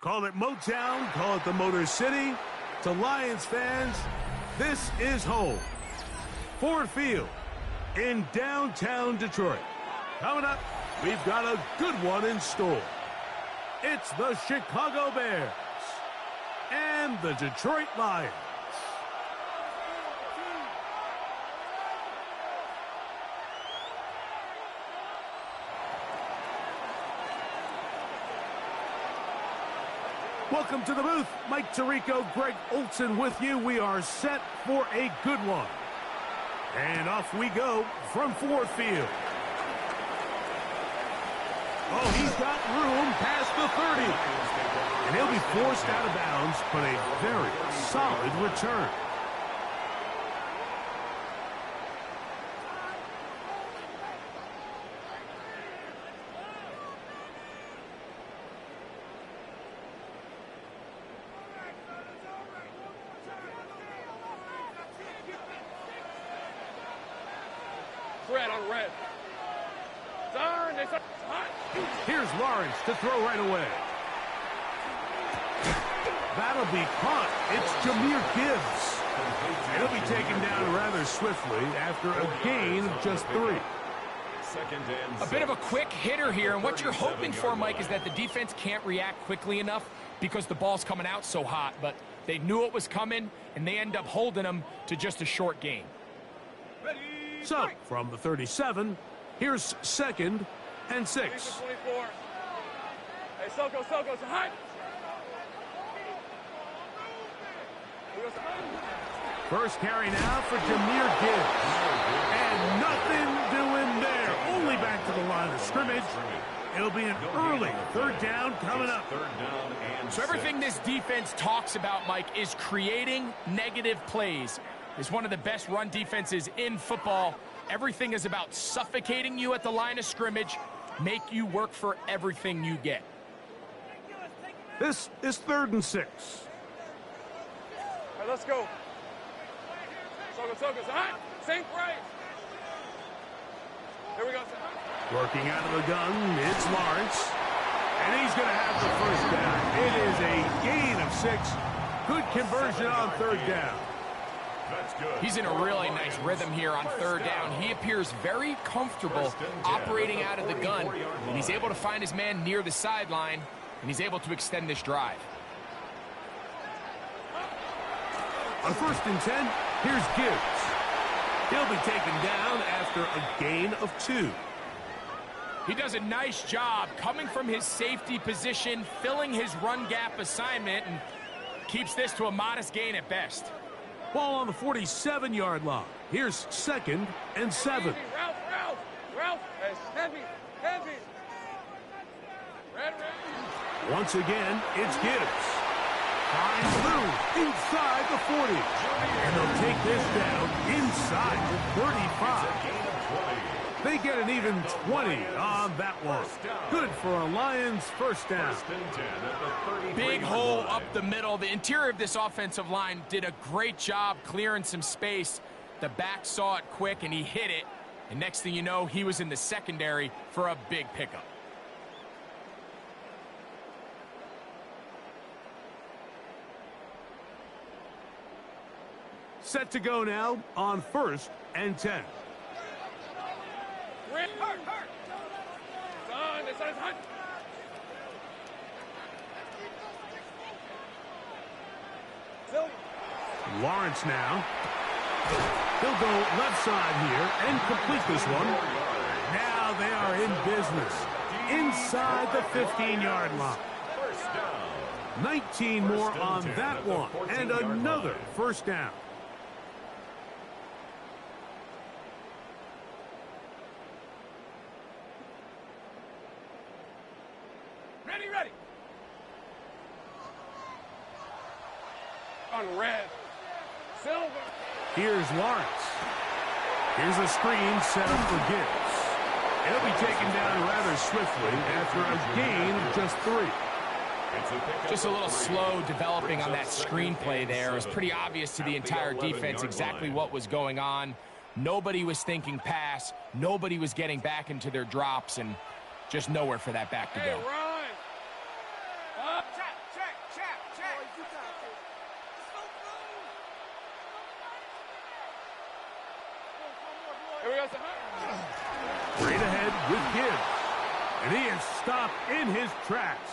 Call it Motown, call it the Motor City. To Lions fans, this is home. Ford Field in downtown Detroit. Coming up, we've got a good one in store. It's the Chicago Bears and the Detroit Lions. Welcome to the booth. Mike Tirico, Greg Olson with you. We are set for a good one. And off we go from Ford Field. Oh, he's got room past the 30. And he'll be forced out of bounds, but a very solid return. Red on red. Here's Lawrence to throw right away. That'll be caught. It's Jahmyr Gibbs. And he'll be taken down rather swiftly after a gain of just 3. A bit of a quick hitter here, and what you're hoping for, Mike, is that the defense can't react quickly enough because the ball's coming out so hot. But they knew it was coming, and they end up holding them to just a short gain. So, from the 37, here's 2nd and 6. 24. Hey, Soko, high. First carry now for Jahmyr Gibbs. And nothing doing there. Only back to the line of scrimmage. It'll be an early 3rd down coming up. So everything this defense talks about, Mike, is creating negative plays. Is one of the best run defenses in football. Everything is about suffocating you at the line of scrimmage, make you work for everything you get. This is 3rd and 6. All right, let's go. Soko, high. Same right. Here we go. Working out of the gun, it's Lawrence. And he's going to have the 1st down. It is a gain of 6. Good conversion on 3rd down. He's in a really nice rhythm here on 3rd down. He appears very comfortable operating out of the gun, and he's able to find his man near the sideline, and he's able to extend this drive. On 1st and 10, here's Gibbs. He'll be taken down after a gain of 2. He does a nice job coming from his safety position, filling his run gap assignment, and keeps this to a modest gain at best. Ball on the 47-yard line. Here's 2nd and 7. Ralph. Heavy. Red. Once again, it's Gibbs. Finds room inside the 40. And they'll take this down inside the 35. They get an even 20 on that one. Good for a Lions 1st down. Big hole up the middle. The interior of this offensive line did a great job clearing some space. The back saw it quick, and he hit it. And next thing you know, he was in the secondary for a big pickup. Set to go now on 1st and 10. Lawrence now. He'll go left side here and complete this one. Now they are in business inside the 15-yard line. 19 more on that one and another 1st down. Ready. On red. Silver. Here's Lawrence. Here's a screen set up for Gibbs. He'll be taken down rather swiftly after a gain of just 3. Just a little slow developing on that screenplay there. It was pretty obvious to the entire defense exactly what was going on. Nobody was thinking pass. Nobody was getting back into their drops, and just nowhere for that back to go. Here we go. Straight ahead with Gibbs. And he is stopped in his tracks.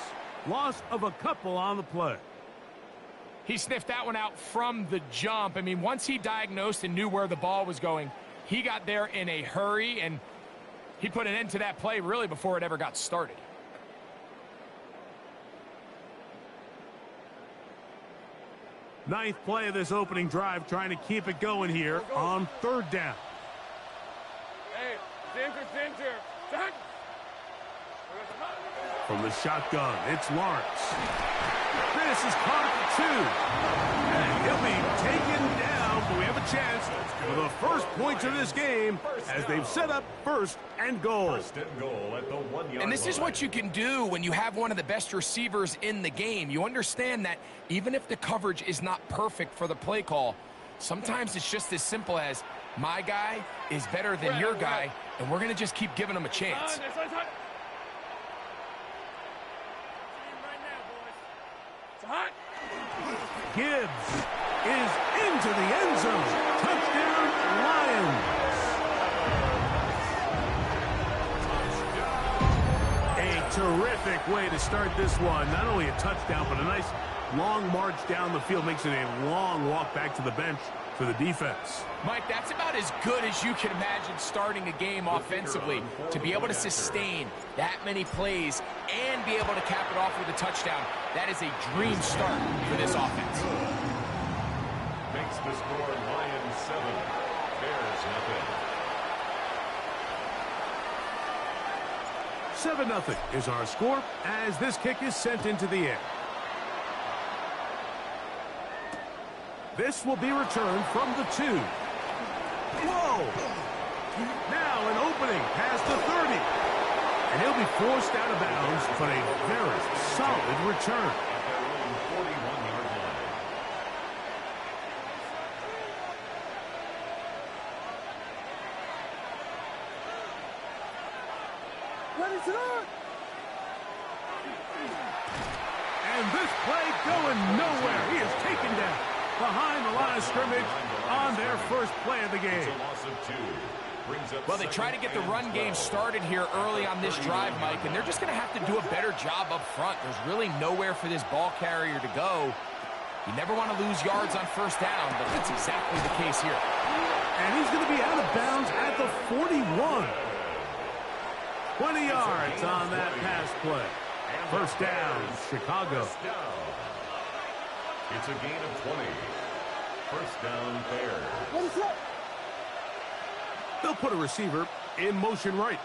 Loss of a couple on the play. He sniffed that one out from the jump. I mean, once he diagnosed and knew where the ball was going, he got there in a hurry, and he put an end to that play really before it ever got started. Ninth play of this opening drive, trying to keep it going here on third down. Hey, center. Back. From the shotgun, it's Lawrence. This is caught at 2. And he'll be taken down, but we have a chance for the first points of this game as they've set up first and goal. First and goal at the 1 yard And this is line. what you can do when you have one of the best receivers in the game. You understand that even if the coverage is not perfect for the play call, sometimes it's just as simple as my guy is better than your guy, and we're going to just keep giving him a chance. Hot. Gibbs is into the end zone. Touchdown, Lions. A terrific way to start this one. Not only a touchdown, but a nice long march down the field. Makes it a long walk back to the bench for the defense. Mike, that's about as good as you can imagine starting a game offensively. To be able to sustain that many plays and be able to cap it off with a touchdown, that is a dream start for this offense. Makes the score Lions 7, Bears nothing. 7-0 is our score as this kick is sent into the air. This will be returned from the 2. Whoa! Now an opening past the 30. And he'll be forced out of bounds, but a very solid return. At their own 41-yard line. And this play going nowhere. He is taken down behind the line of scrimmage on their first play of the game. It's a loss of 2. Brings up Well, they try to get the run game started here early on this drive, Mike, and they're just going to have to do a better job up front. There's really nowhere for this ball carrier to go. You never want to lose yards on first down, but that's exactly the case here. And he's going to be out of bounds at the 41. 20 yards on that pass play. First down, Chicago. First down. It's a gain of 20. First down, Bears. They'll put a receiver in motion right.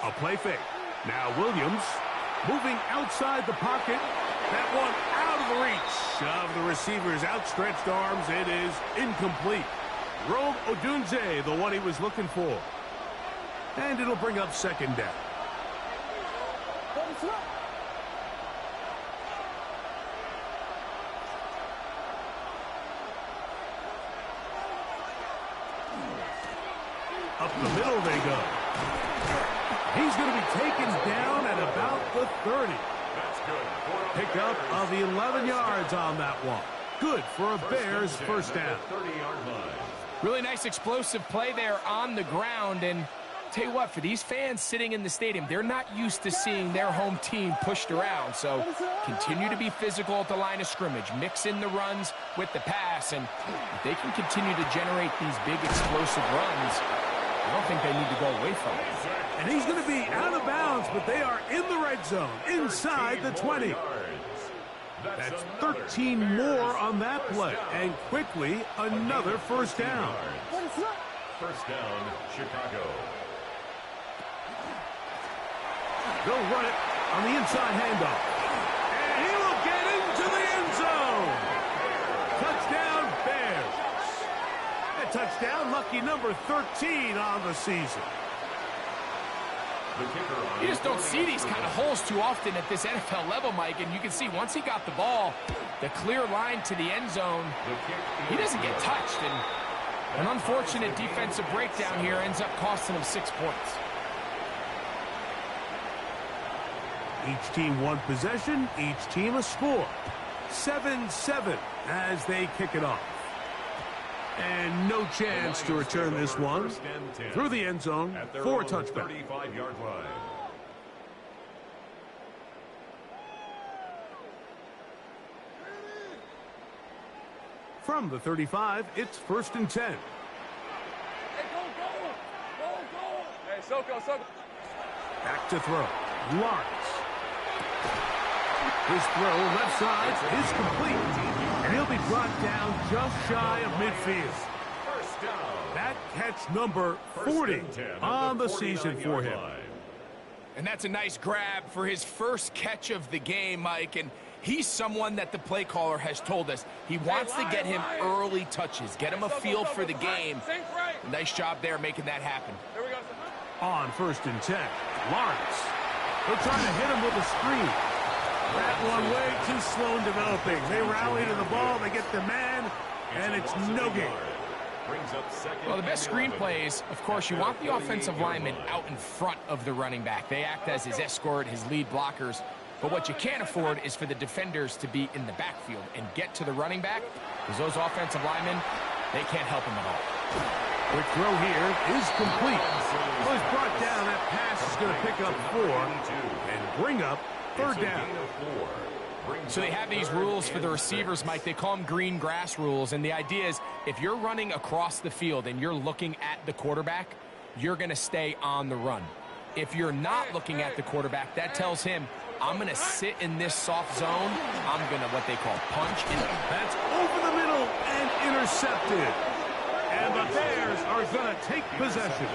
A play fake. Now Williams moving outside the pocket. That one out of the reach of the receiver's outstretched arms. It is incomplete. Rome Odunze, the one he was looking for. And it'll bring up second down. Up the middle they go. He's going to be taken down at about the 30. That's good. Pickup of 11 yards on that one. Good for a Bears first down. 30-yard line. Really nice explosive play there on the ground, and tell you what, for these fans sitting in the stadium, they're not used to seeing their home team pushed around, so continue to be physical at the line of scrimmage, mix in the runs with the pass, and if they can continue to generate these big explosive runs, I don't think they need to go away from it. And he's going to be out of bounds, but they are in the red zone, inside the 20. That's 13 more on that play, and quickly another first down. First down, Chicago. They'll run it on the inside handoff. And he will get into the end zone. Touchdown, Bears. A touchdown, lucky number 13 on the season. You just don't see these kind of holes too often at this NFL level, Mike, and you can see once he got the ball, the clear line to the end zone, he doesn't get touched, and an unfortunate defensive breakdown here ends up costing him 6 points. Each team one possession, each team a score. 7-7 as they kick it off. And no chance to return this one through the end zone for a touchback. 35-yard line. From the 35, it's 1st and 10. Hey, go, go! Go, go! Hey, Soko, Soko. Back to throw. Lawrence. His throw left side is complete. And he'll be brought down just shy of midfield. First down. That catch number 40 on the season for him. And that's a nice grab for his first catch of the game, Mike. And he's someone that the play caller has told us he wants to get him early touches, get him a feel for the game. Nice job there making that happen. Here we go. On 1st and 10, Lawrence. They're trying to hit him with a screen. That one way too slow in developing. They rally to the ball, they get the man, and it's no gain. Well, the best screen plays, of course, you want the offensive lineman out in front of the running back. They act as his escort, his lead blockers. But what you can't afford is for the defenders to be in the backfield and get to the running back, because those offensive linemen, they can't help him at all. Quick throw here is complete. Well, he's brought down. That pass is going to pick up 4 and bring up 3rd down. So they have these rules for the receivers, Mike. They call them green grass rules. And the idea is if you're running across the field and you're looking at the quarterback, you're going to stay on the run. If you're not looking at the quarterback, that tells him, I'm going to sit in this soft zone. I'm going to what they call punch. That's over the middle and intercepted. And the Bears are going to take possession.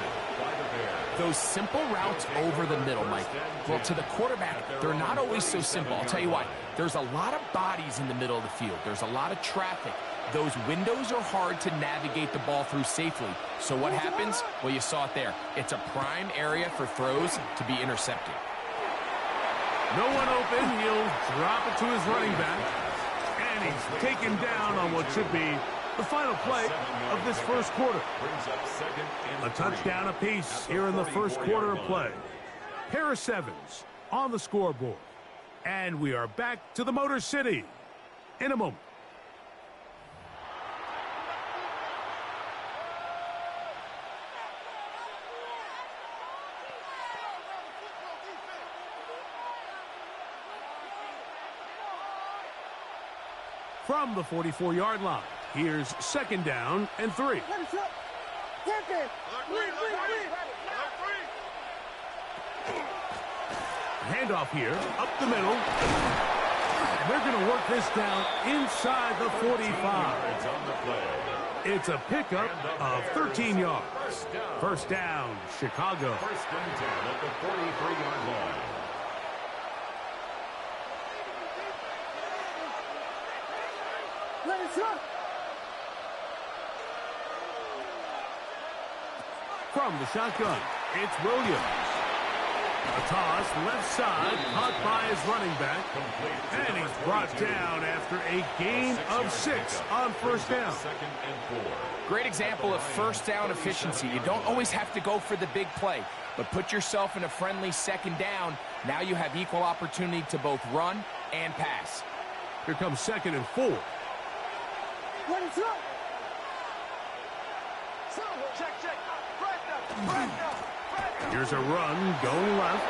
Those simple routes over the middle, Mike. Well, to the quarterback, they're not always so simple. I'll tell you why. There's a lot of bodies in the middle of the field. There's a lot of traffic. Those windows are hard to navigate the ball through safely. So what happens? Well, you saw it there. It's a prime area for throws to be intercepted. No one open. He'll drop it to his running back. And he's taken down on what should be the final play of this first quarter. A touchdown apiece here in the first quarter of play. Pair of 7s on the scoreboard. And we are back to the Motor City in a moment. From the 44-yard line, here's 2nd down and 3. Handoff here, up the middle. And they're going to work this down inside the 45. It's a pickup of 13 yards. First down, Chicago. First and 10 at the 43-yard line. From the shotgun, it's Williams. A toss, left side, caught by his running back. And he's brought down after a gain of 6 on first down. Great example of first down efficiency. You don't always have to go for the big play, but put yourself in a friendly 2nd down. Now you have equal opportunity to both run and pass. Here comes 2nd and 4. Here's a run going left.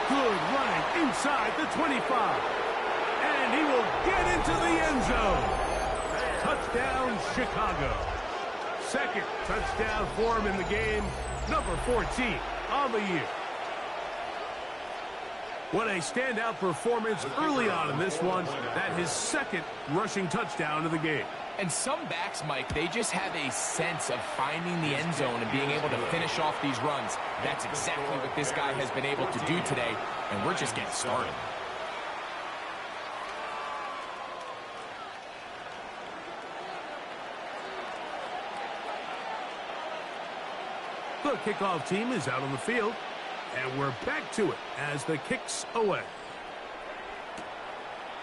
Good running inside the 25. And he will get into the end zone. Touchdown, Chicago. 2nd touchdown for him in the game. Number 14 on the year. What a standout performance early on in this one. That his 2nd rushing touchdown of the game. And some backs, Mike, they just have a sense of finding the end zone and being able to finish off these runs. That's exactly what this guy has been able to do today, and we're just getting started. The kickoff team is out on the field, and we're back to it as the kick's away.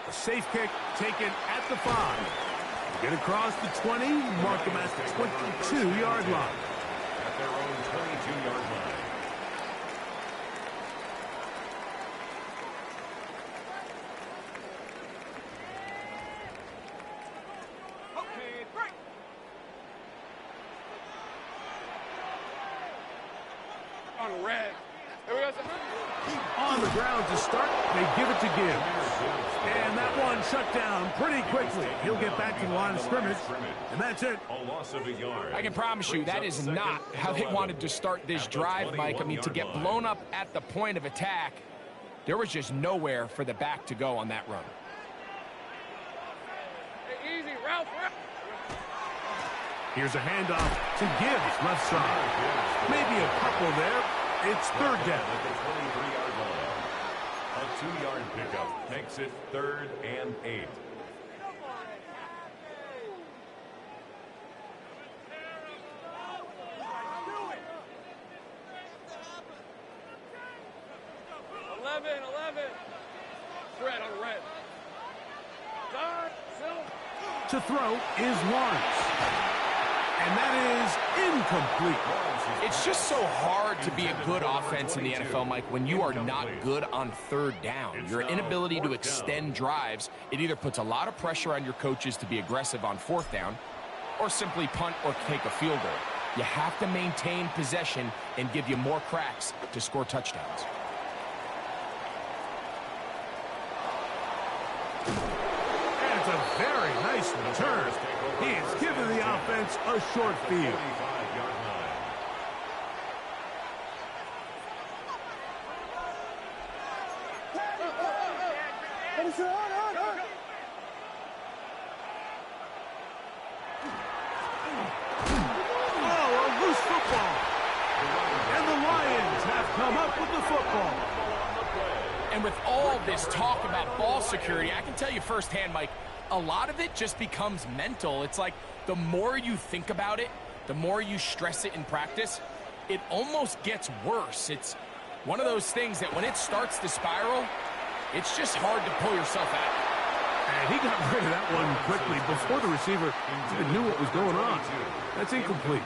A safe kick taken at the 5. Get across the 20, mark them at the 22-yard line. At their own 22-yard line. red. Here we go. On the ground to start, they give it to Gibbs. And that one shut down pretty quickly. He'll get back to the line of scrimmage, and that's it. A loss of a yard. I can promise you that is not how they wanted to start this drive, Mike. I mean, to get blown up at the point of attack, there was just nowhere for the back to go on that run. Hey, easy, Ralph. Here's a handoff to Gibbs, left side. Maybe a couple there. It's third down. At the 23-yard line. A 2-yard pickup makes it 3rd and 8. Red on red. To throw is Lawrence. And that is incomplete. It's just so hard to be a good offense in the NFL, Mike, when you are not good on third down. Your inability to extend drives, it either puts a lot of pressure on your coaches to be aggressive on fourth down or simply punt or take a field goal. You have to maintain possession and give you more cracks to score touchdowns. And it's a very nice return. He has given the offense a short field. Oh, a loose football. And the Lions have come up with the football. And with all this talk about ball security, I can tell you firsthand, Mike, a lot of it just becomes mental. It's like the more you think about it, the more you stress it in practice, it almost gets worse. It's one of those things that when it starts to spiral, it's just hard to pull yourself out. And he got rid of that one quickly before the receiver even knew what was going on. That's incomplete.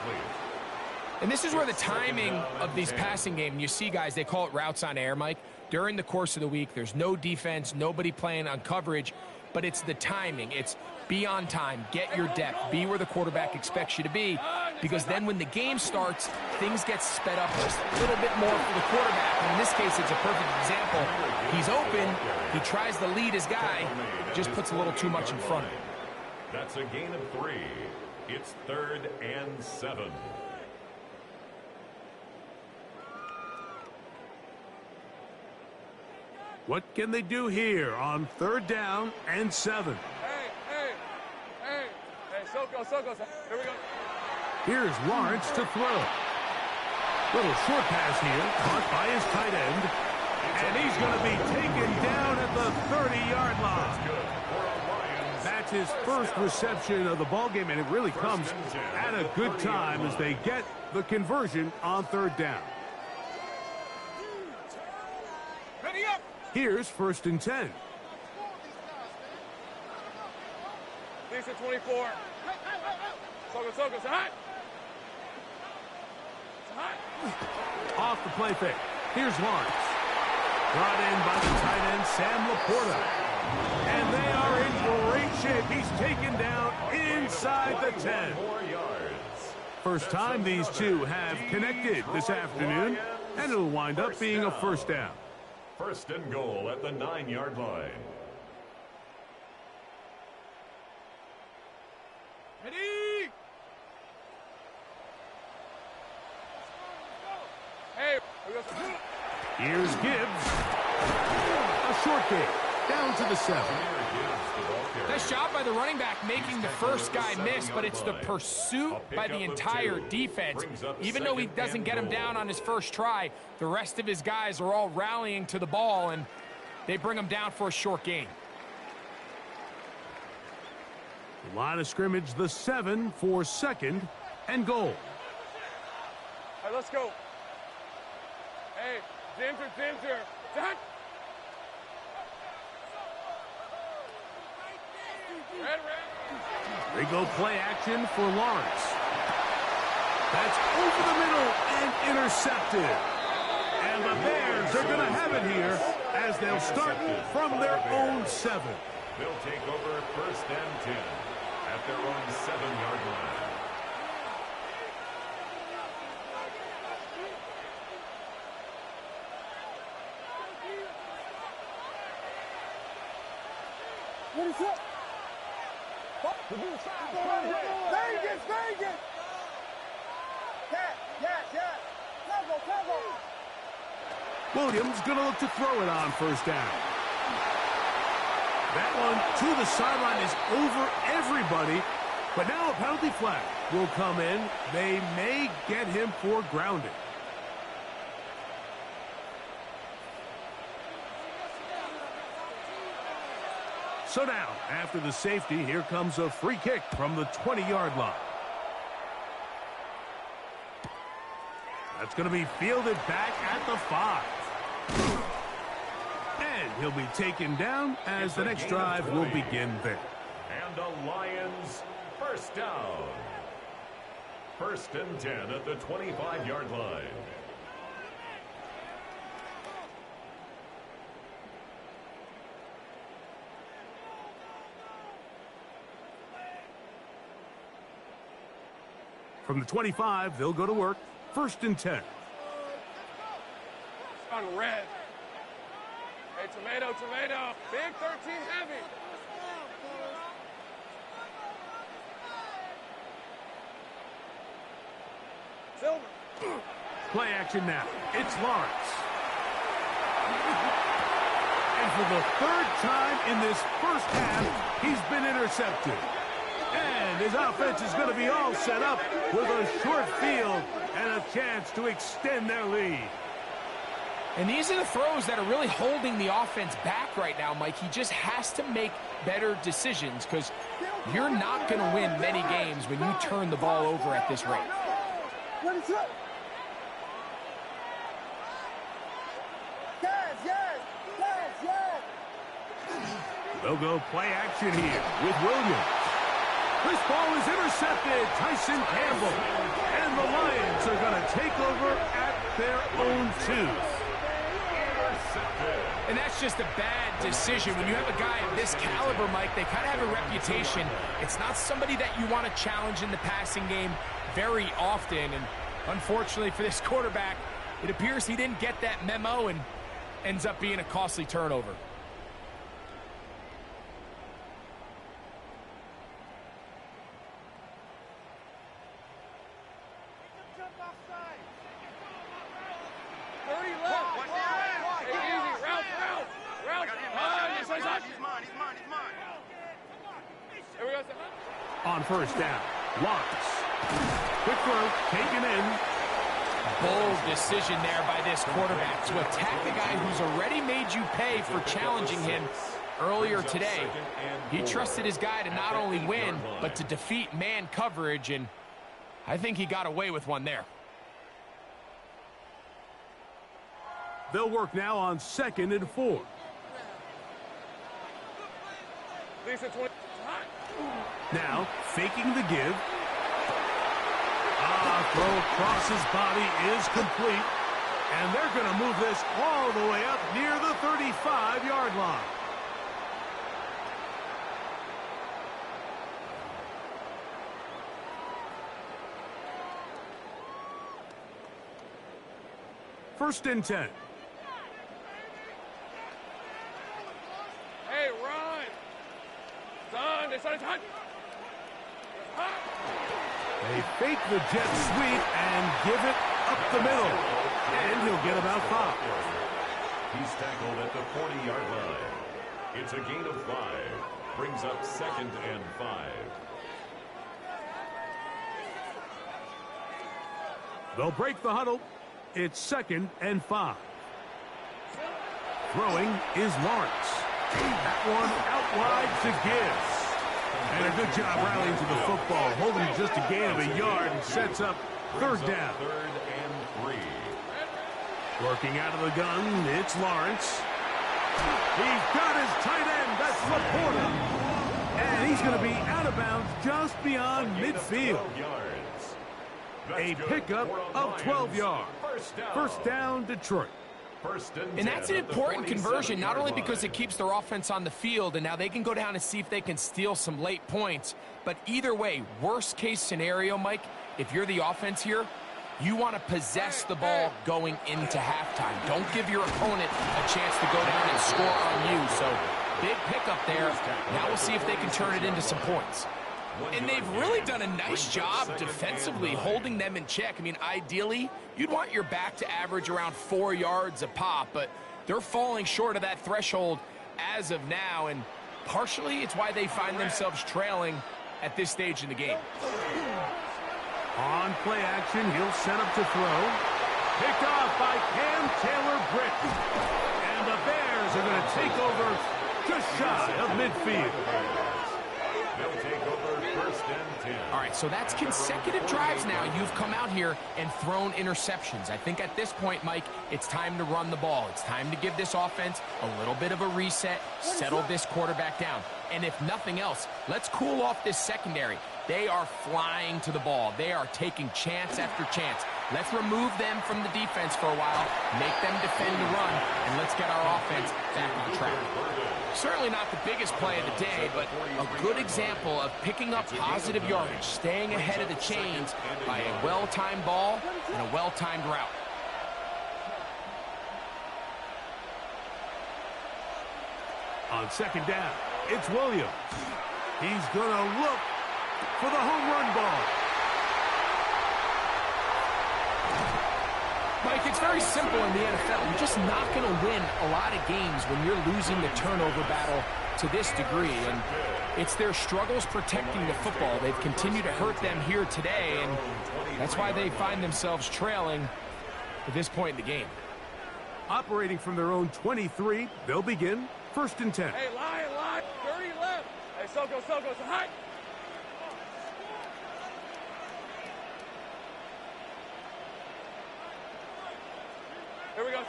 And this is where the timing of these passing game, you see guys, they call it routes on air, Mike. During the course of the week, there's no defense, nobody playing on coverage, but it's the timing. It's be on time, get your depth, be where the quarterback expects you to be, because then when the game starts, things get sped up just a little bit more for the quarterback. And in this case, it's a perfect example. He's open, he tries to lead his guy, just puts a little too much in front of him. That's a gain of 3. It's 3rd and 7. What can they do here on 3rd down and 7? Hey, Soko. Here we go. Here's Lawrence to throw. Little short pass here, caught by his tight end. And he's going to be taken down at the 30-yard line. That's his first reception of the ballgame, and it really comes at a good time as they get the conversion on 3rd down. Ready up. Here's 1st and 10. Lisa 24. Soko, say hi. Off the play fake. Here's Lawrence. Brought in by the tight end, Sam Laporta. And they are in great shape. He's taken down inside the 10. First time these two have connected this afternoon, and it'll wind up being a 1st down. 1st and goal at the 9-yard line. Ready? Hey, Here's Gibbs. A short game, down to the 7. Nice job by the running back making the first guy miss, but it's the pursuit by the entire defense. Even though he doesn't get him down on his first try, the rest of his guys are all rallying to the ball, and they bring him down for a short gain. The line of scrimmage, the 7 for 2nd and goal. Hey, let's go. Hey, Dinter. Done. Red. They go play action for Lawrence. That's over the middle and intercepted. And the Bears are going to have it here as they'll start from their own 7. They'll take over 1st and 10 at their own 7-yard line. Williams going to look to throw it on first down. That one to the sideline is over everybody, but now a penalty flag will come in. They may get him for grounding. So now, after the safety, here comes a free kick from the 20-yard line. That's going to be fielded back at the 5. And he'll be taken down as the next drive will begin there. And the Lions first down. 1st and 10 at the 25-yard line. From the 25, they'll go to work. 1st and 10. On red. Hey, tomato, tomato. Big 13 heavy. Silver. Play action now. It's Lawrence. And for the 3rd time in this first half, he's been intercepted. And his offense is going to be all set up with a short field and a chance to extend their lead. And these are the throws that are really holding the offense back right now, Mike. He just has to make better decisions because you're not going to win many games when you turn the ball over at this rate. They'll go play action here with Williams. This ball is intercepted. Tyson Campbell. And the Lions are going to take over at their own 2. And that's just a bad decision. When you have a guy of this caliber, Mike, they kind of have a reputation. It's not somebody that you want to challenge in the passing game very often. And unfortunately for this quarterback, it appears he didn't get that memo and ends up being a costly turnover. On first down, Lawrence. Quick throw, taken in. Bold decision there by this quarterback to attack the guy who's already made you pay for challenging him earlier today. He trusted his guy to not only win, but to defeat man coverage, and I think he got away with one there. They'll work now on 2nd and 4. Now, faking the give. Throw across his body is complete. And they're going to move this all the way up near the 35-yard line. First and 10. Hey, run! Son, they started touching. They fake the jet sweep and give it up the middle. And he'll get about 5. He's tackled at the 40-yard line. It's a gain of 5. Brings up 2nd and 5. They'll break the huddle. It's 2nd and 5. Throwing is Lawrence. That one out wide to Gibbs. And a good job rallying to the football, holding just a gain of a yard and sets up 3rd down. 3rd and 3. Working out of the gun, it's Lawrence. He's got his tight end, that's Laporta. And he's going to be out of bounds just beyond midfield. A pickup of 12 yards. First down, Detroit. And that's an important conversion, not only because it keeps their offense on the field, and now they can go down and see if they can steal some late points. But either way, worst case scenario, Mike, if you're the offense here, you want to possess the ball going into halftime. Don't give your opponent a chance to go down and score on you. So Big pickup there. Now we'll see if they can turn it into some points. And they've really done a nice job defensively holding them in check. I mean, ideally, you'd want your back to average around 4 yards a pop, but they're falling short of that threshold as of now, and partially it's why they find themselves trailing at this stage in the game. On play action, he'll set up to throw. Picked off by Cam Taylor-Britt. And the Bears are going to take over just shy of midfield. They'll take over 1st and 10. All right, so that's consecutive drives now. You've come out here and thrown interceptions. I think at this point, Mike, it's time to run the ball. It's time to give this offense a little bit of a reset, settle this quarterback down. And if nothing else, let's cool off this secondary. They are flying to the ball. They are taking chance after chance. Let's remove them from the defense for a while, make them defend the run, and let's get our offense back on track. Certainly not the biggest play of the day, but a good example of picking up positive yardage, staying ahead of the chains by a well-timed ball and a well-timed route. On 2nd down, it's Williams. He's going to look for the home run ball. Mike, it's very simple in the NFL. You're just not going to win a lot of games when you're losing the turnover battle to this degree. And it's their struggles protecting the football. They've continued to hurt them here today, and that's why they find themselves trailing at this point in the game. Operating from their own 23, they'll begin 1st and 10. Hey, line, 30 left. Hey, so high. Here we go.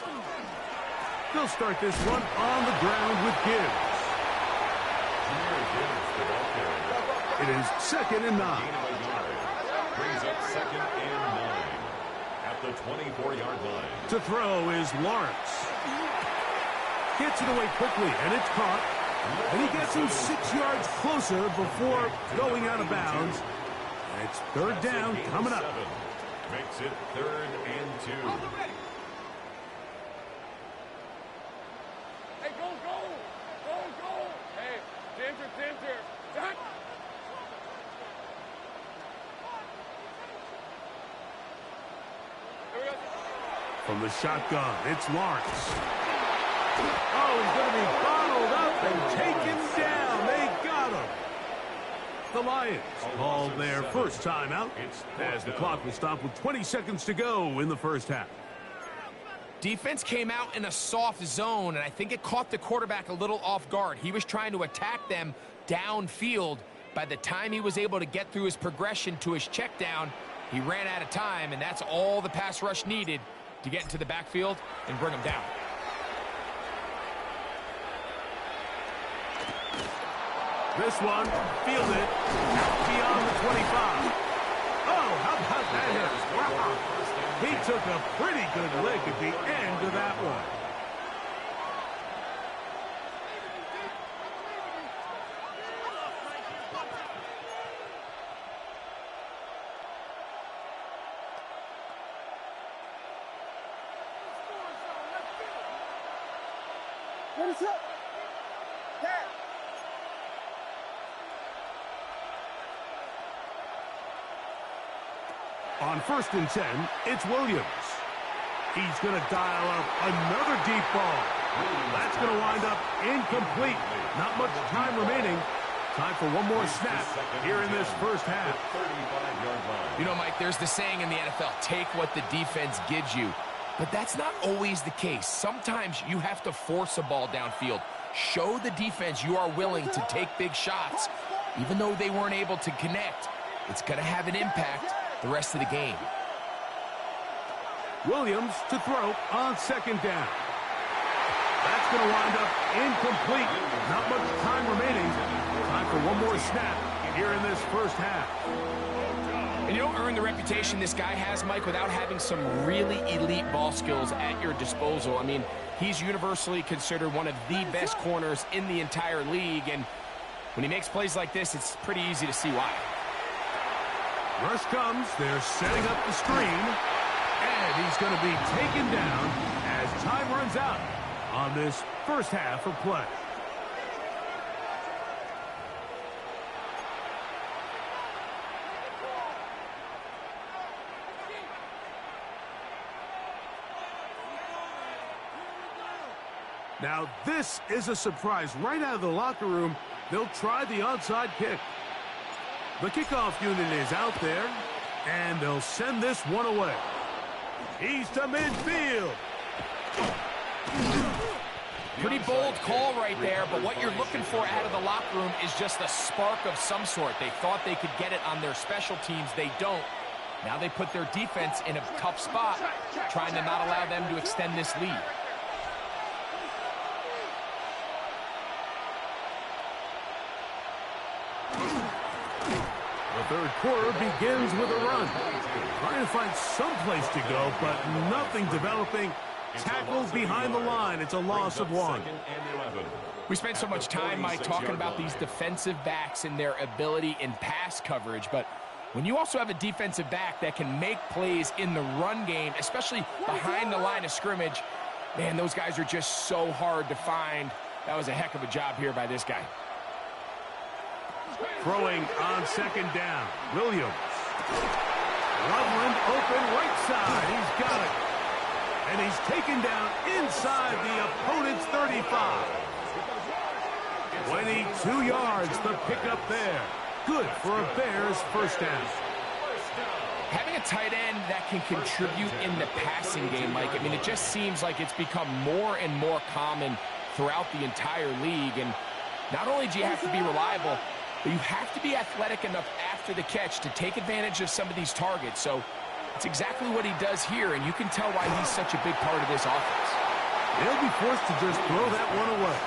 They'll start this one on the ground with Gibbs. It is 2nd and 9. Brings up 2nd and 9 at the 24-yard line. To throw is Lawrence. Gets it away quickly, and it's caught. And he gets him 6 yards closer before going out of bounds. And it's 3rd down coming up. Makes it 3rd and 2. Hey, go. Hey, Ginger. Jack. Here we go. From the shotgun, it's Lawrence. Oh, he's going to be bottled up and taken down. They got him. The Lions call their first timeout as the clock will stop with 20 seconds to go in the 1st half. Defense came out in a soft zone, and I think it caught the quarterback a little off guard. He was trying to attack them downfield. By the time he was able to get through his progression to his check down, he ran out of time, and that's all the pass rush needed to get into the backfield and bring him down. This one, fielded out beyond the 25. Oh, how about that hit? Wow. He took a pretty good lick at the end of that one. What is up? On 1st and 10, it's Williams. He's going to dial up another deep ball. That's going to wind up incomplete. Not much time remaining. Time for one more snap here in this 1st half. You know, Mike, there's the saying in the NFL, take what the defense gives you. But that's not always the case. Sometimes you have to force a ball downfield. Show the defense you are willing to take big shots. Even though they weren't able to connect, it's going to have an impact the rest of the game. Williams to throw on 2nd down. That's going to wind up incomplete. Not much time remaining. Time for one more snap here in this 1st half. And you don't earn the reputation this guy has, Mike, without having some really elite ball skills at your disposal. I mean, he's universally considered one of the best corners in the entire league, and when he makes plays like this, it's pretty easy to see why. Rush comes. They're setting up the screen. And he's going to be taken down as time runs out on this 1st half of play. Now, this is a surprise. Right out of the locker room, they'll try the onside kick. The kickoff unit is out there, and they'll send this one away. He's to midfield. Pretty bold call right there, but what you're looking for out of the locker room is just a spark of some sort. They thought they could get it on their special teams. They don't. Now they put their defense in a tough spot, trying to not allow them to extend this lead. The third quarter begins with a run. Trying to find some place to go, but nothing developing. Tackled behind the line. It's a loss of 1. We spent so much time, Mike, talking about these defensive backs and their ability in pass coverage, but when you also have a defensive back that can make plays in the run game, especially behind the line of scrimmage, man, those guys are just so hard to find. That was a heck of a job here by this guy. Throwing on second down. Williams. Loveland open right side. He's got it. And he's taken down inside the opponent's 35. 22 yards, the pickup there. Good for a Bears first down. Having a tight end that can contribute in the passing game, Mike, I mean, it just seems like it's become more and more common throughout the entire league. And not only do you have to be reliable, but you have to be athletic enough after the catch to take advantage of some of these targets. So it's exactly what he does here, and you can tell why he's such a big part of this offense. He'll be forced to just throw that one away.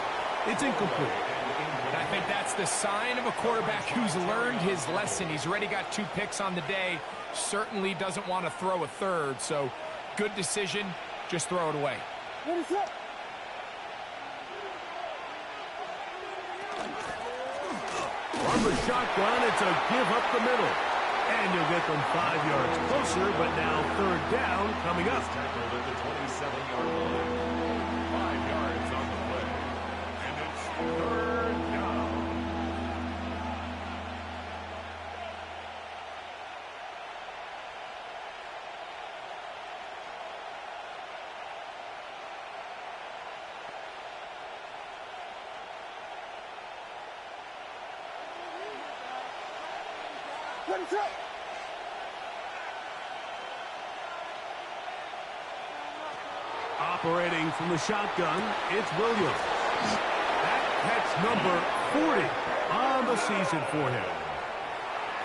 It's incomplete. And I think that's the sign of a quarterback who's learned his lesson. He's already got 2 picks on the day. Certainly doesn't want to throw a third, so good decision. Just throw it away. From the shotgun, it's a give up the middle. And you'll get them 5 yards closer, but now third down coming up. Tackled at the 27-yard line. 5 yards on the play. And it's third down. Operating from the shotgun, it's Williams. That's number 40 on the season for him.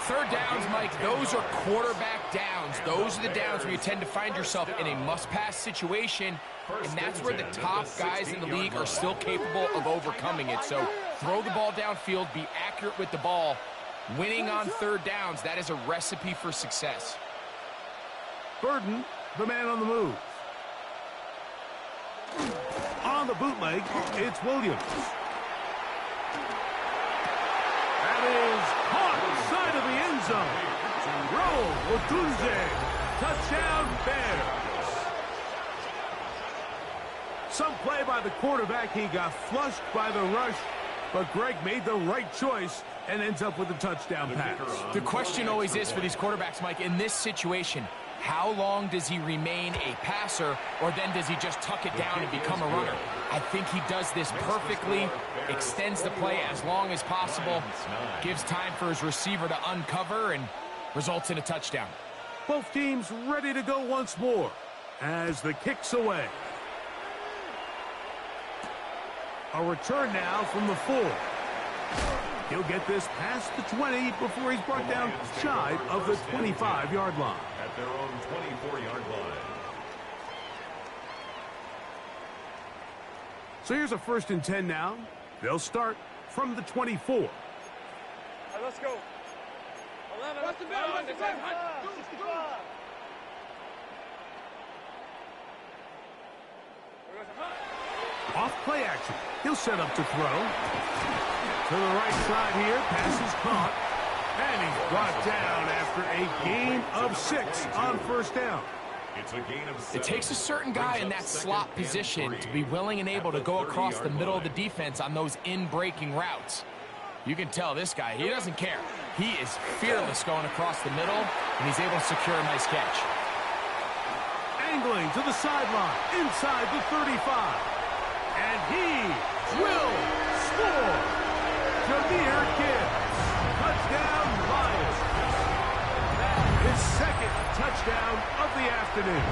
Third downs, Mike, those are quarterback downs. Those are the downs where you tend to find yourself in a must-pass situation, and that's where the top guys in the league are still capable of overcoming it. So throw the ball downfield, be accurate with the ball. Winning on third downs, that is a recipe for success. Burden, the man on the move. On the bootleg, it's Williams. That is caught side of the end zone. Roll, Otunze. Touchdown, Bears. Some play by the quarterback. He got flushed by the rush, but Greg made the right choice and ends up with a touchdown pass. The question always is for these quarterbacks, Mike, in this situation, how long does he remain a passer, or then does he just tuck it down and become a runner? I think he does this perfectly, extends the play as long as possible, gives time for his receiver to uncover, and results in a touchdown. Both teams ready to go once more as the kick's away. A return now from the 4. He'll get this past the 20 before he's brought down shy of the 25-yard line. At their own 24-yard line. So here's a 1st and 10 now. They'll start from the 24. Right, let's go. 11. What's the ball? Off play action. He'll set up to throw. To the right side here. Pass is caught. And he's brought down after a gain of 6 on 1st down. It's a gain of 7. It takes a certain guy in that slot position to be willing and able to go across the middle of the defense on those in-breaking routes. You can tell this guy, he doesn't care. He is fearless going across the middle, and he's able to secure a nice catch. Angling to the sideline, inside the 35. And he will score. Jameer Gibbs. Touchdown, Lions. His second touchdown of the afternoon.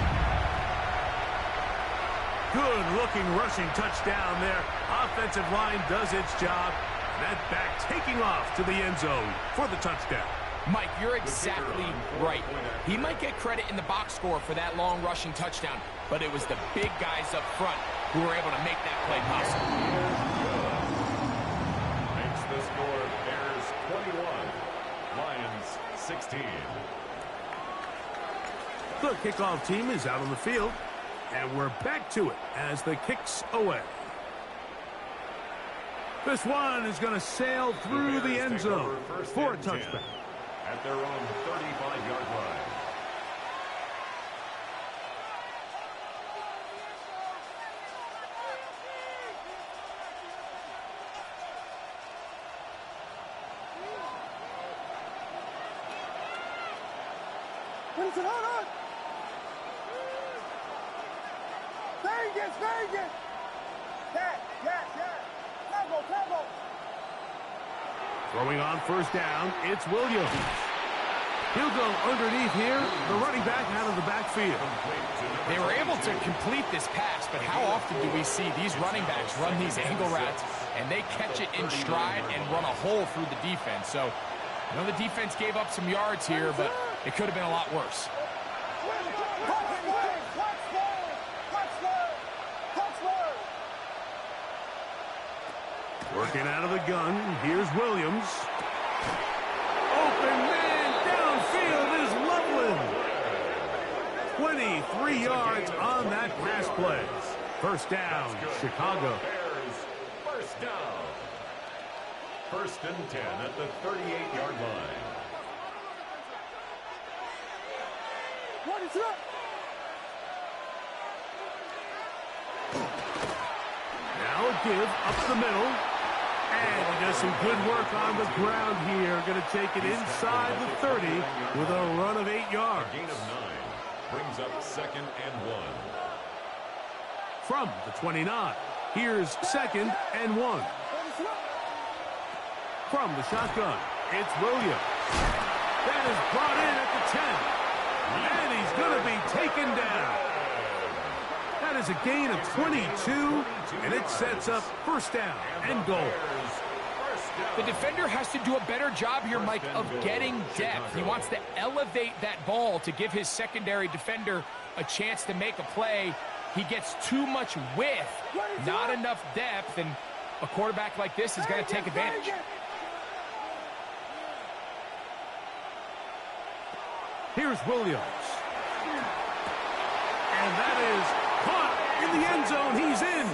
Good-looking rushing touchdown there. Offensive line does its job. That back taking off to the end zone for the touchdown. Mike, you're exactly right. He might get credit in the box score for that long rushing touchdown, but it was the big guys up front who were able to make that play possible. Makes the score Bears 21, Lions 16. The kickoff team is out on the field, and we're back to it as the kick's away. This one is going to sail through the end zone for a touchdown. At their own 35-yard line. What is it? Hold on. Vegas. Tempo. Throwing on first down, it's Williams. He'll go underneath here, the running back out of the backfield. They were able to complete this pass, but how often do we see these running backs run these angle routes and they catch it in stride and run a hole through the defense? So, I know the defense gave up some yards here, but it could have been a lot worse. Working out of the gun, here's Williams. Open man downfield is Loveland. 23 yards on that pass play. First down, Chicago. First down. First and 10 at the 38-yard line. What is up? Now a give up the middle. And he does some good work on the ground here. Going to take it inside the 30 with a run of 8 yards. A gain of 9 brings up second and 1. From the 29, here's second and 1. From the shotgun, it's Williams. That is brought in at the 10. And he's going to be taken down. That is a gain of 22, and it sets up first down and goal. The defender has to do a better job here, Mike, of getting depth. He wants to elevate that ball to give his secondary defender a chance to make a play. He gets too much width, not enough depth, and a quarterback like this is going to take advantage. Here's Williams. And that is caught in the end zone. He's in.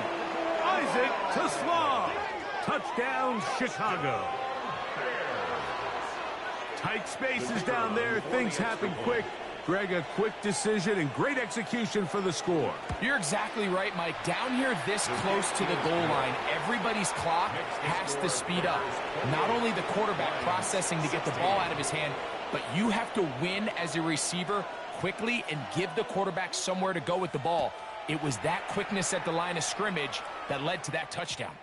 Isaac Tesla. Touchdown, Chicago. Tight spaces down there. Things happen quick. Greg, a quick decision and great execution for the score. You're exactly right, Mike. Down here this close to the goal line, everybody's clock has to speed up. Not only the quarterback processing to get the ball out of his hand, but you have to win as a receiver quickly and give the quarterback somewhere to go with the ball. It was that quickness at the line of scrimmage that led to that touchdown.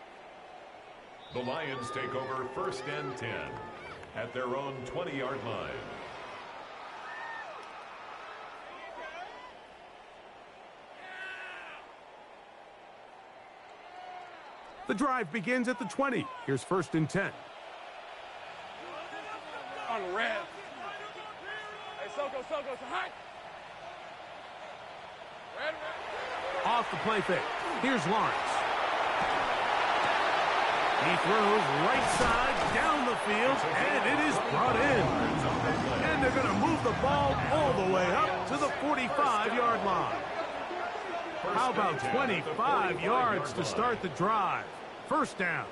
The Lions take over first and 10 at their own 20-yard line. The drive begins at the 20. Here's first and 10. On the red. Hey, Soko, it's hot. Red. Off the play fake. Here's Lawrence. He throws right side down the field, and it is brought in. And they're going to move the ball all the way up to the 45-yard line. How about 25 yards to start the drive? First down.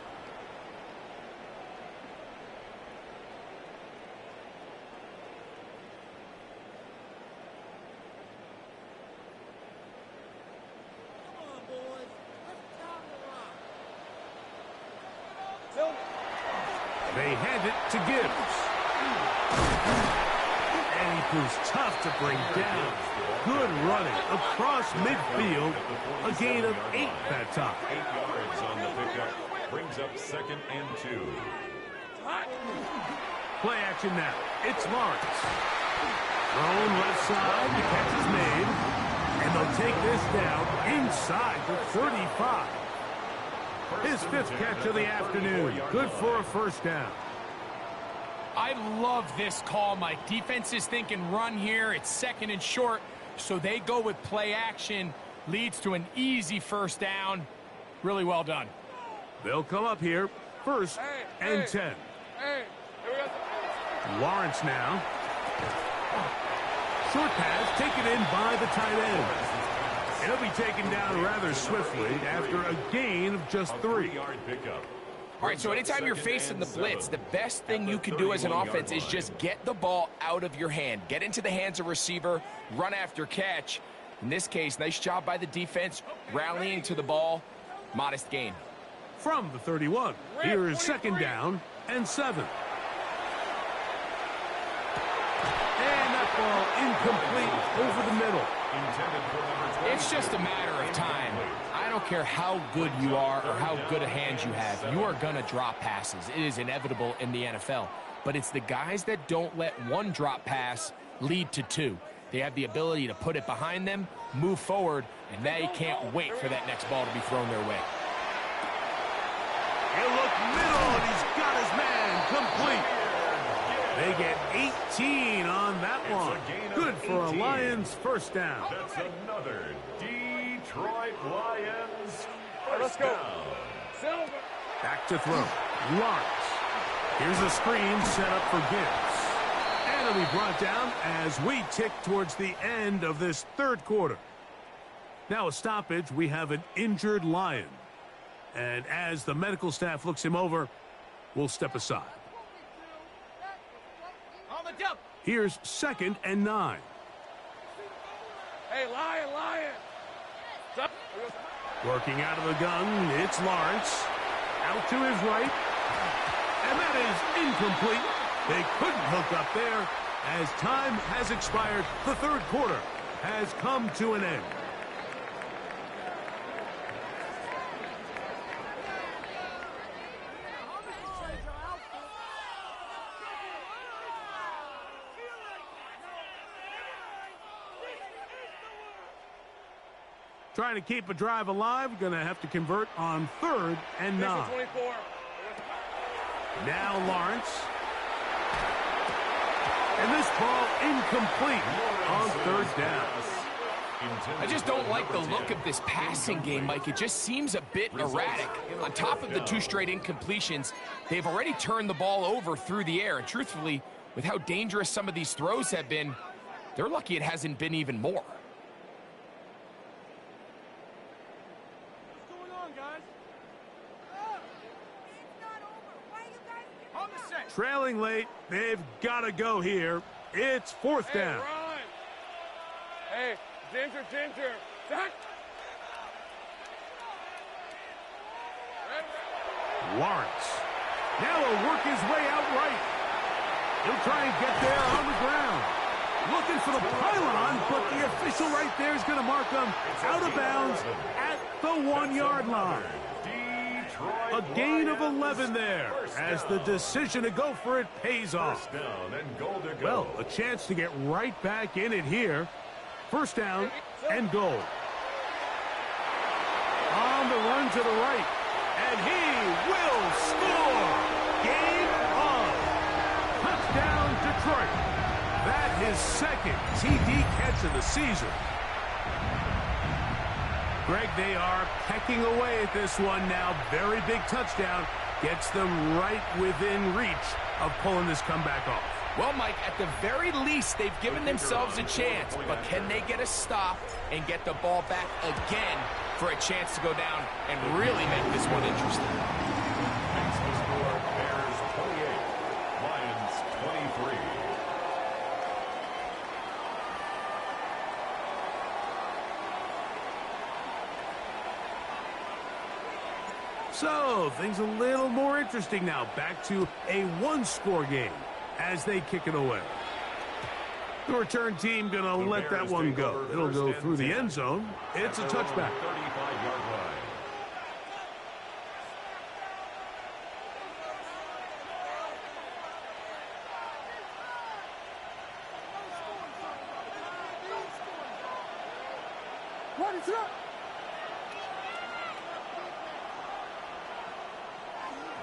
They hand it to Gibbs. And he proves tough to bring down. Good running across midfield. A gain of 8 that time. 8 yards on the pickup. Brings up 2nd and 2. Play action now. It's Lawrence. Thrown left side. The catch is made. And they'll take this down inside the 35. His 5th catch of the afternoon. Good for a first down. I love this call, Mike. Defense is thinking run here. It's 2nd and short, so they go with play action. Leads to an easy first down. Really well done. They'll come up here. 1st and 10. Lawrence now. Short pass taken in by the tight end. He'll be taken down rather swiftly after a gain of just 3. All right, so anytime you're facing the blitz, the best thing you can do as an offense is just get the ball out of your hand. Get into the hands of receiver, run after catch. In this case, nice job by the defense, rallying to the ball. Modest gain. From the 31, here is 2nd down and 7. And that ball incomplete over the middle. It's just a matter of time. I don't care how good you are or how good a hand you have. You are going to drop passes. It is inevitable in the NFL. But it's the guys that don't let one drop pass lead to 2. They have the ability to put it behind them, move forward, and they can't wait for that next ball to be thrown their way. He'll look middle, and he's got his man complete. They get 18 on that one. Good for a Lions first down. That's another Detroit Lions Let's first go. down. Back to throw. Lawrence. Here's a screen set up for Gibbs. And it'll be brought down as we tick towards the end of this 3rd quarter. Now a stoppage. We have an injured Lion. And as the medical staff looks him over, we'll step aside. Here's 2nd and 9. Hey, Lion. Stop. Working out of the gun, it's Lawrence. Out to his right. And that is incomplete. They couldn't hook up there as time has expired. The 3rd quarter has come to an end. Trying to keep a drive alive. Going to have to convert on 3rd and 9. 24. Now Lawrence. And this ball incomplete on 3rd down. I just don't like the look of this passing game, Mike. It just seems a bit erratic. On top of the 2 straight incompletions, they've already turned the ball over through the air. And truthfully, with how dangerous some of these throws have been, they're lucky it hasn't been even more. Trailing late, they've got to go here. It's 4th down. Run. Hey, Ginger. Zach. Lawrence. Now he'll work his way out right. He'll try and get there on the ground. Looking for the pylon, but the official right there is going to mark him out of bounds at the 1-yard line. A gain of 11 there as the decision to go for it pays off. Well, a chance to get right back in it here. 1st down and goal. On the run to the right. And he will score. Game on. Touchdown, Detroit. That his 2nd TD catch of the season. Greg, they are pecking away at this one now. Very big touchdown. Gets them right within reach of pulling this comeback off. Well, Mike, at the very least, they've given themselves a chance. But can they get a stop and get the ball back again for a chance to go down and really make this one interesting? Makes the score Bears 28, Lions 23. So, things a little more interesting now. Back to a 1-score game as they kick it away. The return team going to let that one go. It'll go through the end zone. It's a touchback. 35-yard line.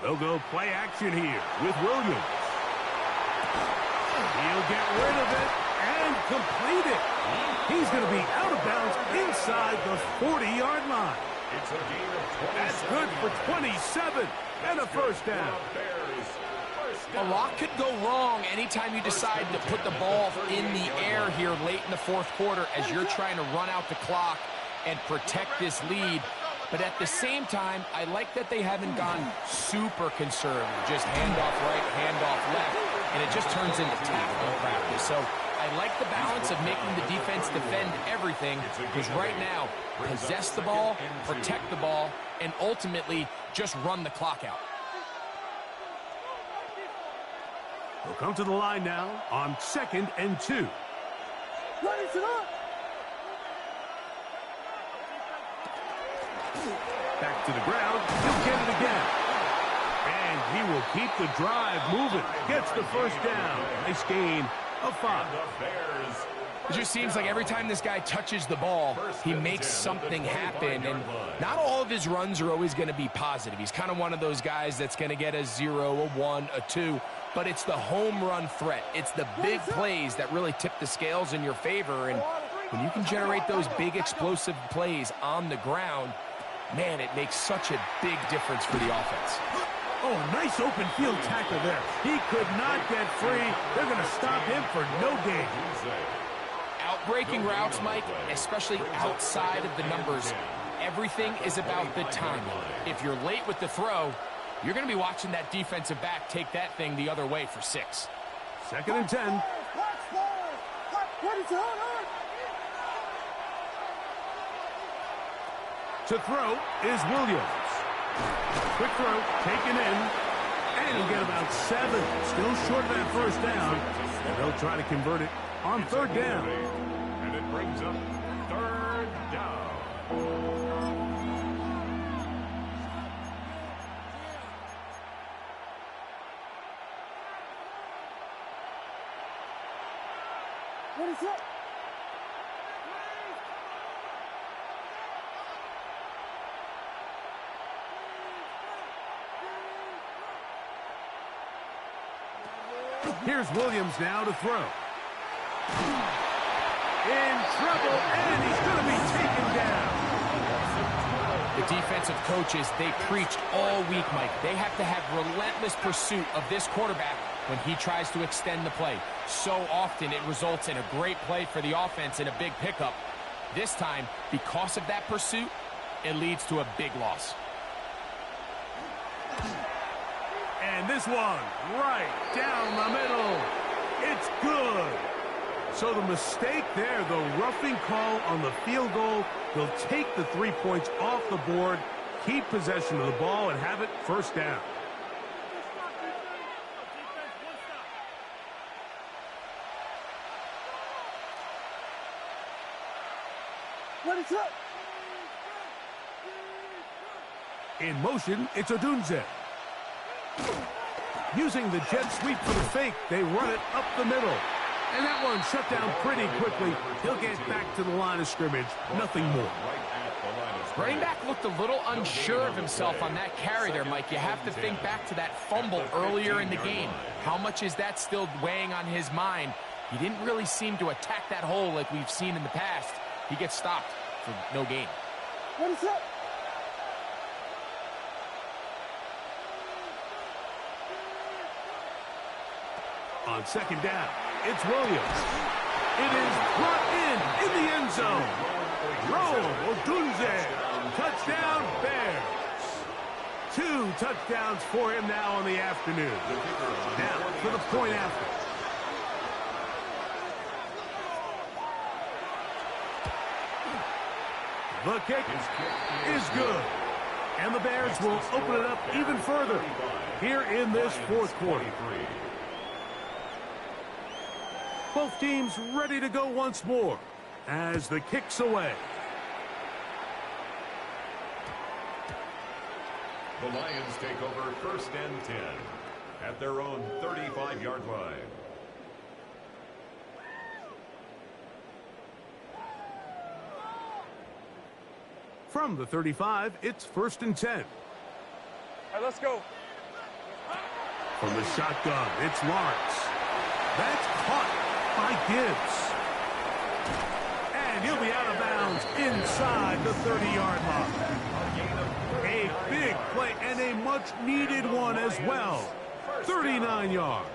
They'll go play action here with Williams. He'll get rid of it and complete it. He's going to be out of bounds inside the 40-yard line. It's a gain of 27. That's good for 27 and a first down. A lot could go wrong anytime you decide to put the ball in the air here late in the fourth quarter as you're trying to run out the clock and protect this lead. But at the same time, I like that they haven't gone super conservative. Just handoff right, handoff left, and it just turns into tackling practice. So I like the balance of making the defense defend everything, because right now, possess the ball, protect the ball, and ultimately just run the clock out. They'll come to the line now on 2nd and 2. Back to the ground. He'll get it again. And he will keep the drive moving. Gets the first down. Nice gain of 5. It just seems like every time this guy touches the ball, he makes something happen. And not all of his runs are always going to be positive. He's kind of one of those guys that's going to get a 0, a 1, a 2. But it's the home run threat. It's the big plays that really tip the scales in your favor. And when you can generate those big explosive plays on the ground, man, it makes such a big difference for the offense. Oh, nice open field tackle there. He could not get free. They're going to stop him for no gain. Outbreaking routes, Mike, especially outside of the numbers, everything is about the timing. If you're late with the throw, you're going to be watching that defensive back take that thing the other way for 6. 2nd and 10. To throw is Williams. Quick throw, taken in, and he'll get about 7. Still short of that first down, and they'll try to convert it on 3rd down. And it brings up 3rd down. What is it? Here's Williams now to throw. In trouble, and he's going to be taken down. The defensive coaches, they preached all week, Mike. They have to have relentless pursuit of this quarterback when he tries to extend the play. So often it results in a great play for the offense and a big pickup. This time, because of that pursuit, it leads to a big loss. And this one, right down the middle. It's good. So the mistake there, the roughing call on the field goal, they'll take the 3 points off the board, keep possession of the ball, and have it first down. What is it? In motion, it's Odunze. Using the jet sweep for the fake, they run it up the middle. And that one shut down pretty quickly. He'll get back to the line of scrimmage. Nothing more. Running back looked a little unsure of himself on that carry there, Mike. You have to think back to that fumble earlier in the game. How much is that still weighing on his mind? He didn't really seem to attack that hole like we've seen in the past. He gets stopped for no gain. What is it? On 2nd down, it's Williams. It is brought in the end zone. Roll, Odunze. Touchdown, Bears. 2 touchdowns for him now on the afternoon. Now for the point after. The kick is good. And the Bears will open it up even further here in this fourth quarter. Both teams ready to go once more as the kick's away. The Lions take over 1st and 10 at their own 35-yard line. From the 35, it's 1st and 10. All right, let's go. From the shotgun, it's Lawrence. That's caught by Gibbs. And he'll be out of bounds inside the 30-yard line. A big play and a much-needed one as well. 39 yards.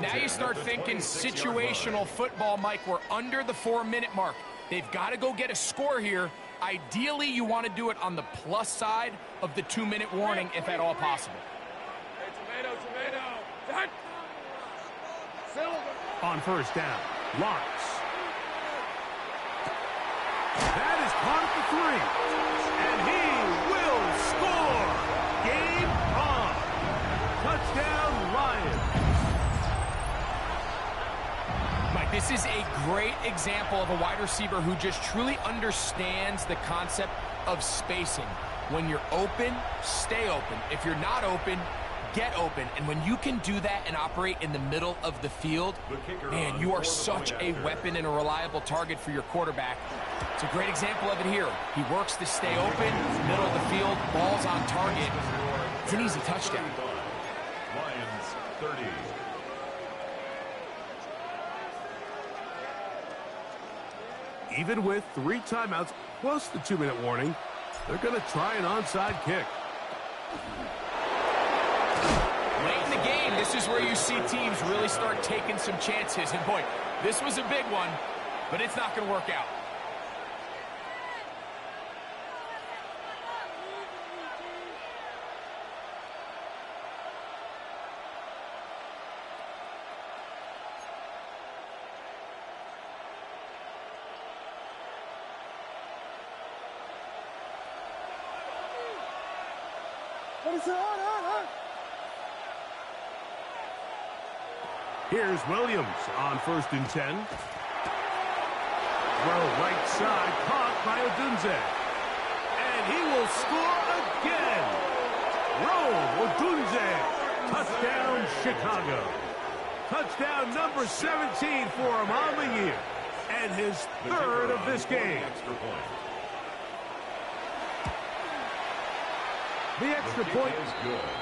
Now you start thinking situational football, Mike. We're under the 4-minute mark. They've got to go get a score here. Ideally, you want to do it on the plus side of the 2-minute warning, if at all possible. Hey, tomato. Done. Silver. On 1st down, Lawrence. That is caught at the 3. And he will score. Game on. Touchdown, Lions. Mike, this is a great example of a wide receiver who just truly understands the concept of spacing. When you're open, stay open. If you're not open, get open. And when you can do that and operate in the middle of the field, man, you are such a weapon and a reliable target for your quarterback. It's a great example of it here. He works to stay open, middle of the field, ball's on target. It's an easy touchdown. Lions 30. Even with 3 timeouts plus the 2-minute warning, they're going to try an onside kick. Late in the game, this is where you see teams really start taking some chances. And boy, this was a big one, but it's not going to work out. Here's Williams on 1st and 10. Throw right side, caught by Odunze. And he will score again. Roll Odunze. Touchdown, Chicago. Touchdown number 17 for him on the year. And his 3rd of this game. The extra point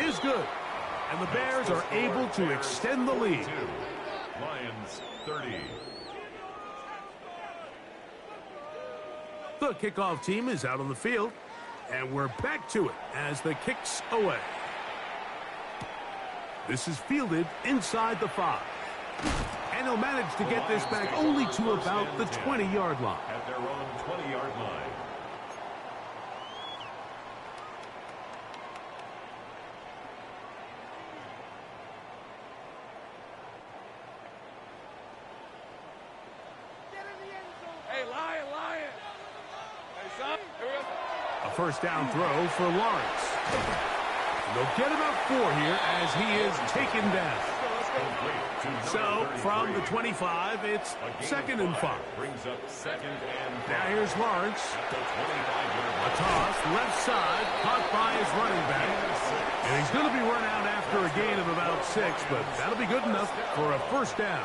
is good. And the Bears are able to extend the lead. Lions 30. The kickoff team is out on the field. And we're back to it as the kick's away. This is fielded inside the 5. And he'll manage to get this back only to about the 20-yard line. At their own 20-yard line. Hey, Lion. Hey, son. Here we go. A 1st down throw for Lawrence. They'll get about 4 here as he is taken down. So, from the 25, it's 2nd and 5. Brings up 2nd and 5. Now here's Lawrence. A toss, left side, caught by his running back. And he's going to be run out after a gain of about 6, but that'll be good enough for a 1st down.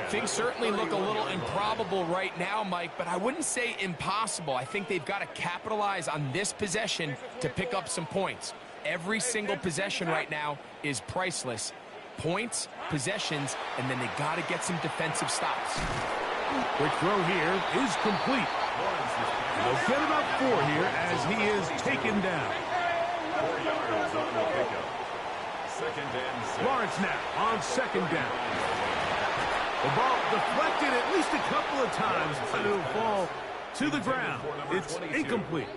Things certainly look a little improbable right now, Mike, but I wouldn't say impossible. I think they've got to capitalize on this possession to pick up some points. Every single possession right now is priceless. Points, possessions, and then they got to get some defensive stops. Quick throw here is complete. They'll get about 4 here as he is taken down. 4 yards on the pickup. 2nd and 6. Lawrence now on 2nd down. The ball deflected at least a couple of times, but it'll fall to the ground. It's incomplete.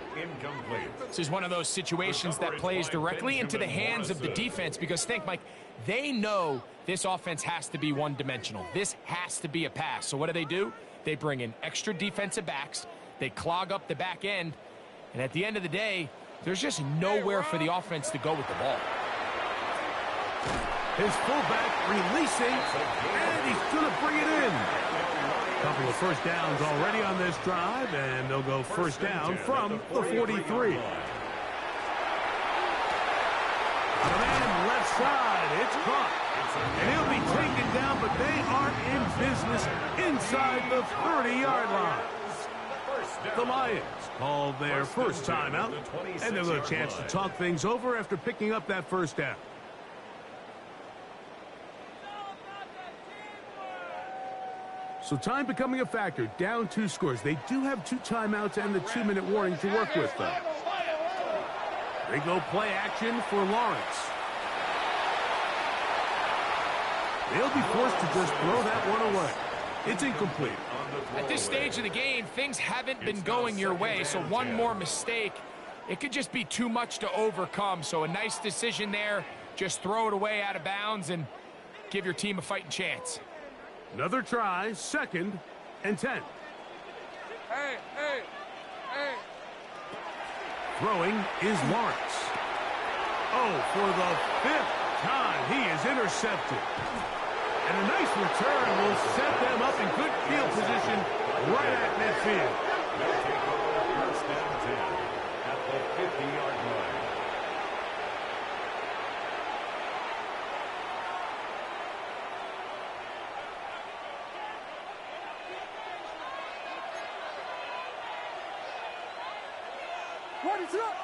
This is one of those situations that plays directly into the hands of the defense because think, Mike, they know this offense has to be one-dimensional. This has to be a pass. So what do? They bring in extra defensive backs. They clog up the back end. And at the end of the day, there's just nowhere for the offense to go with the ball. His fullback releasing, and he's going to bring it in. A couple of first downs already on this drive, and they'll go first down from the 43. The man left side, it's caught. And he'll be taken down, but they are in business inside the 30-yard line. The Lions call their first timeout, and they'll have a chance to talk things over after picking up that first down. So time becoming a factor, down 2 scores. They do have 2 timeouts and the 2-minute warning to work with, though. They go play action for Lawrence. They'll be forced to just throw that one away. It's incomplete. At this stage of the game, things haven't been going your way, so one more mistake, it could just be too much to overcome. So a nice decision there. Just throw it away out of bounds and give your team a fighting chance. Another try, 2nd and 10. Hey, hey, hey. Throwing is Lawrence. Oh, for the 5th time, he is intercepted. And a nice return will set them up in good field position right at midfield. They'll take over first down 10 at the 50-yard line. What is up?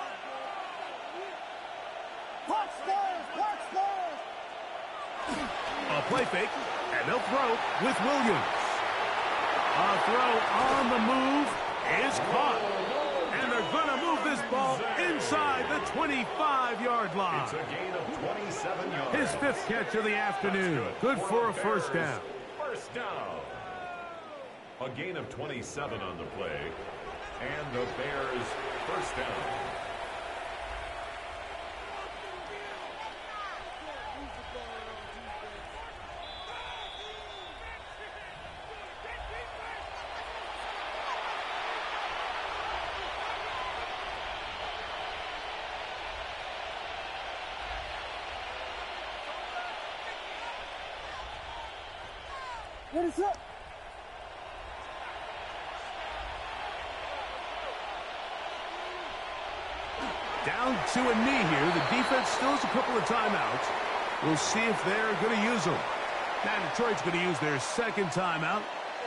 Watch those! Watch those! A play fake, and they'll throw with Williams. A throw on the move is caught. And they're going to move this ball inside the 25-yard line. It's a gain of 27 yards. His 5th catch of the afternoon. Good for a first down. First down. A gain of 27 on the play. And the Bears first down. What is up? Down to a knee here. The defense still has a couple of timeouts. We'll see if they're going to use them. Now Detroit's going to use their 2nd timeout,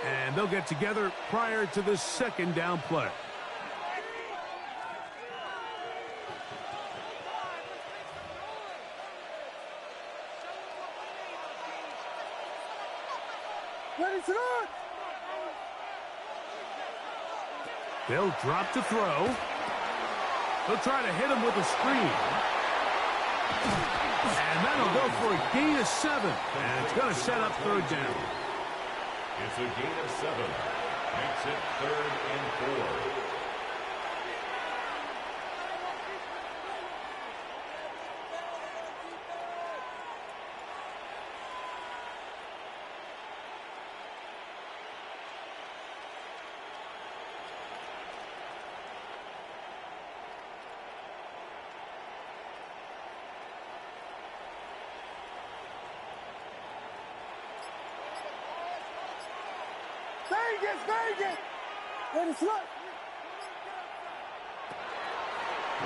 and they'll get together prior to the 2nd down play. Ready to run! They'll drop to throw. They'll try to hit him with a screen. And that'll go for a gain of 7. And it's going to set up 3rd down. It's a gain of 7. Makes it 3rd and 4. Vegas! Ready to run!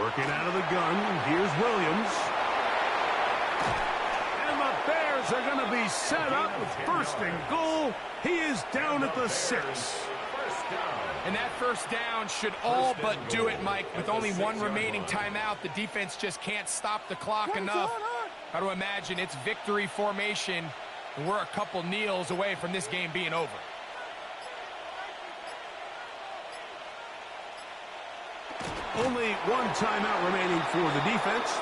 Working out of the gun, here's Williams. And the Bears are going to be set up with 1st and goal. He is down at the 6. And that first down should all but do it, Mike. With only 1 remaining timeout, the defense just can't stop the clock enough. How to imagine it's victory formation, and we're a couple kneels away from this game being over. Only 1 timeout remaining for the defense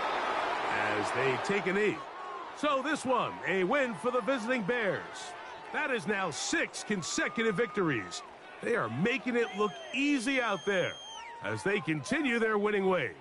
as they take a knee. So this one, a win for the visiting Bears. That is now 6 consecutive victories. They are making it look easy out there as they continue their winning ways.